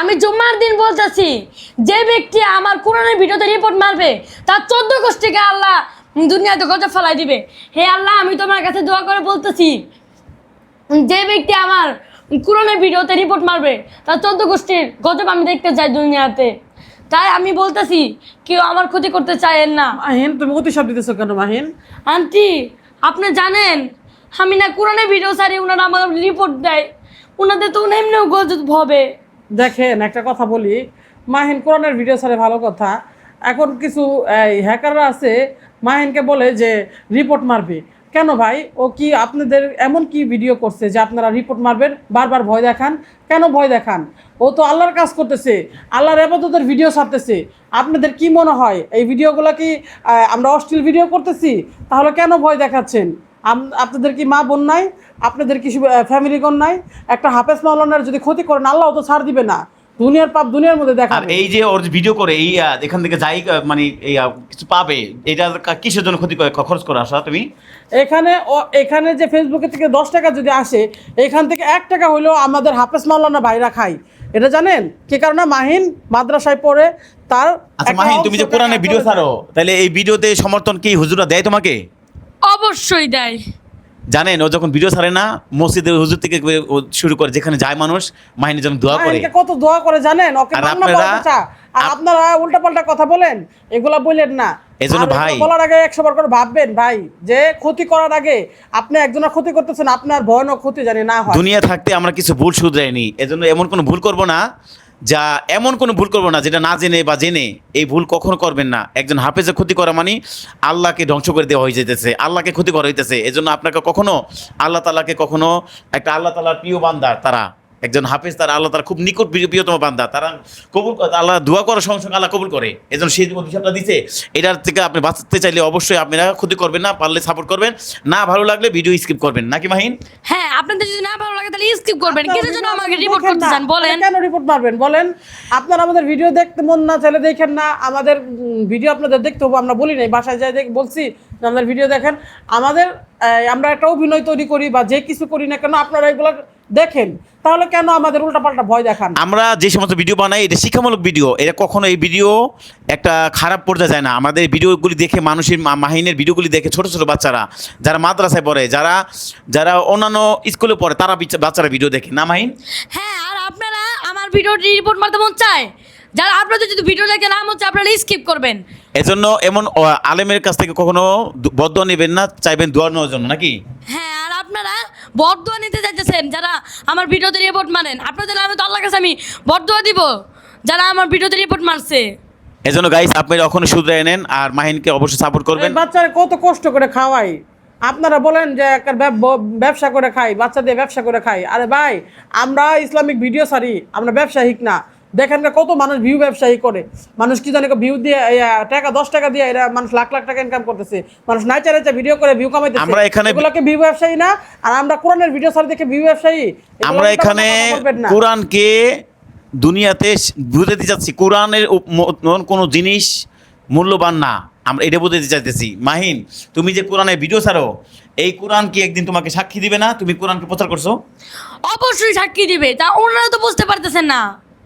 আমি জুম্মার দিন বলতেছি, যে ব্যক্তি আমার কোরআনের ভিডিওতে রিপোর্ট মারবে তার 14 গোষ্ঠীকে আল্লাহ দুনিয়াতে গজব ফেলাই দিবে। হে আল্লাহ, আমি তোমার কাছে দোয়া করে বলতেছি, যে ব্যক্তি আমার কোরআনের ভিডিওতে রিপোর্ট মারবে তার 14 গোষ্ঠীর গজব আমি দেখতে চাই দুনিয়াতে। তাই আমি বলতেছি, কেউ আমার ক্ষতি করতে চায়েন না। মাহিন, তুমি অতিশাপ দিতেছো কেন মাহিন? আন্টি, আপনি জানেন আমি না কোরআনের ভিডিও ছাড়ি, ওনারা আমার রিপোর্ট দেয়, ওনাদের তো এমনিও গজব হবে। দেখেন, একটা কথা বলি, মাহিন কোরআনের ভিডিও ছাড়ে ভালো কথা। এখন কিছু হ্যাকাররা আছে, মাহিনকে বলে যে রিপোর্ট মারবে। কেন ভাই? ও কি আপনাদের এমন কি ভিডিও করছে যে আপনারা রিপোর্ট মারবেন? বারবার ভয় দেখান। কেন ভয় দেখান? ও তো আল্লাহর কাজ করতেছে, আল্লাহর ইবাদতের ভিডিও ছাড়তেছে। আপনাদের কি মনে হয় এই ভিডিওগুলো কি আমরা অশ্লীল ভিডিও করতেছি? তাহলে কেন ভয় দেখাচ্ছেন? আপনাদের কি মা বোন নাই? আপনাদের কি ফ্যামিলিগণ নাই? একটা হাফেজ মাওলানার যদি ক্ষতি করেন, আল্লাহ তো ছাড় দিবে না। দুনিয়ার পাপ দুনিয়ার মধ্যে দেখা। আর এই যে ওর ভিডিও করে এই এখান থেকে যাই মানে এই কিছু পাবে, এটা কিসের জন্য ক্ষতি খরচ করে আসা তুমি? এখানে যে ফেসবুকে থেকে 10 টাকা যদি আসে, এখান থেকে 1 টাকা হইলেও আমাদের হাফেজ মাওলানা ভাইরা খায়। এটা জানেন কি কারণে? মাহিন মাদ্রাসায় পড়ে, তার আচ্ছা মাহিন, তুমি যে কোরআনে ভিডিও ছাড়ো, তাহলে এই ভিডিওতে সমর্থন কি হুজুরা দেয় তোমাকে? অবশ্যই দেয়। জানেন, ও যখন ভিডিও ছাড়ে না, মসজিদের হুজুর থেকে শুরু করে যেখানে যায় মানুষ, মাহিনের জন্য দোয়া করে। কত দোয়া করে জানেন? ওকে আর আপনারা উল্টাপাল্টা কথা বলেন, এগুলা বলেন না। এজন্য ভাই বলার আগে 100 বার করে ভাববেন ভাই, যে ক্ষতি করার আগে আপনি একজনের ক্ষতি করতেছেন, আপনার ভয়ানক ক্ষতি জানি না হয়। দুনিয়া থাকতে আমরা কিছু ভুল শুধরাইনি, এজন্য এমন কোনো ভুল করব না, এমন কোনো ভুল করবো না যেটা না জেনে বা জেনে। এই ভুল কখনো করবেন না। একজন হাফেজের ক্ষতি করা মানে আল্লাহকে ধ্বংস করে দেওয়া হয়ে যেতেছে, আল্লাহকে ক্ষতি করা হইতেছে। এজন্য আপনাকে কখনো আল্লাহ তাআলাকে কখনো একটা আল্লাহ তাআলার প্রিয় বান্দা, তারা একজন হাফেজ, তারা আল্লাহ তার খুব নিকট প্রিয়তম বান্দা, তারা কবুল করে, আল্লাহ দোয়া করার সঙ্গে সঙ্গে আল্লাহ কবুল করে। এজন্য সেই অভিশাপটা দিচ্ছে, এটার থেকে আপনি বাঁচতে চাইলে অবশ্যই আপনারা ক্ষতি করবেন না, পারলে সাপোর্ট করবেন, না ভালো লাগলে ভিডিও স্কিপ করবেন, নাকি মাহিন? হ্যাঁ, আপনাদের যদি না ভালো লাগে তাহলে স্কিপ করবেন। কিসের জন্য আমাকে রিপোর্ট করতে চান বলেন? কেন রিপোর্ট মারবেন বলেন? আপনারা আমাদের ভিডিও দেখতে মন না চাইলে দেখেন না। আমাদের ভিডিও আপনাদের দেখতে হবে, আমরা বলি নাই, বাসায় যাই বলছি আমাদের ভিডিও দেখেন। আমরা একটা অভিনয় তৈরি করি বা যে কিছু করি না কেন, আপনারা এগুলো দেখেন, তাহলে কেন আমাদের উল্টাপাল্টা ভয় দেখান? আমরা যে সমস্ত ভিডিও বানাই, এটা শিক্ষামূলক ভিডিও, এটা কখনো এই ভিডিও একটা খারাপ পর্যায়ে যায় না। আমাদের ভিডিওগুলি দেখে মানুষের, মাহিনের ভিডিওগুলি দেখে ছোট ছোট বাচ্চারা যারা মাদ্রাসায় পড়ে, যারা অন্যান্য স্কুলে পড়ে, তারা বাচ্চারা ভিডিও দেখে, না মাহিন? হ্যাঁ, আর আপনারা আমার ভিডিও রিপোর্ট মারতে মন চায়, যারা আপনাদের যদি ভিডিও দেখে না মন চায়, আপনারা স্কিপ করবেন। এজন্য এমন আলেমের কাছ থেকে কখনো বদদোয়া নেবেন না, চাইবেন দোয়া নেওয়ার জন্য, নাকি? হ্যাঁ, আর আপনারা বদদোয়া নিতে চাইতেছেন যারা আমার ভিডিওতে রিপোর্ট মানেন, আপনাদের আমি তো আল্লাহর কাছে আমি বদদোয়া দিব যারা আমার ভিডিওতে রিপোর্ট মারছে। এজন্য গাইস, আপনারা কখনো শুধরে নেন আর মাহিনকে অবশ্যই সাপোর্ট করবেন। বাচ্চারা কত কষ্ট করে খাওয়াই, আপনারা বলেন যে একটা ব্যবসা করে খাই, বাচ্চা দিয়ে ব্যবসা করে খাই। আরে ভাই, আমরা ইসলামিক ভিডিও ছাড়ি, আমরা ব্যবসায়িক না। দেখেন না কত মানুষ ভিউ ব্যবসায়ী করে, মানুষ কি জানে ভিউ দিয়ে টাকা 10 টাকা দিয়ে এরা মানুষ লাখ লাখ টাকা ইনকাম করতেছে, মানুষ নাচা ভিডিও করে ভিউ কামাইতেছে। আমরা এখানে এগুলোকে ভিউ ব্যবসায়ী না, আর আমরা কোরআনের ভিডিও ছাড়ি দেখে ভিউ ব্যবসায়ী। আমরা এখানে কোরআনকে দুনিয়াতে বুঝে দিতে চাচ্ছি, কোরআনের কোনো জিনিস মূল্যবান না, আমরা এটা বুঝতে চাইতেছি। মাহিন, তুমি যে কোরআনের ভিডিও ছাড়ো, এই কোরআন কি একদিন তোমাকে সাক্ষী দিবে না? তুমি কোরআনকে প্রচার করছো, অবশ্যই সাক্ষী দিবে, তা ওনারা তো বুঝতে পারতেছেন না।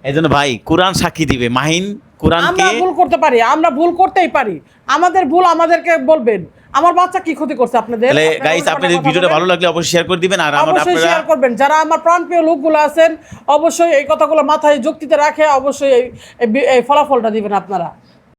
এই জন্য ভাই, কোরআন সাক্ষী দিবে। মাহিন, কোরআনকে আমরা ভুল করতে পারি, আমরা ভুল করতেই পারি, আমাদের ভুল আমাদেরকে বলবেন। আমার বাচ্চা কি ক্ষতি করছে আপনাদের? তাহলে গাইস, আপনাদের ভিডিওটা ভালো লাগলে অবশ্যই শেয়ার করে দিবেন, আর অবশ্যই শেয়ার করবেন। যারা আমার প্রাণপ্রিয় লোকগুলো আছেন, অবশ্যই এই কথাগুলো মাথায় যুক্তিতে রাখে অবশ্যই এই ফলাফলটা দিবেন আপনারা।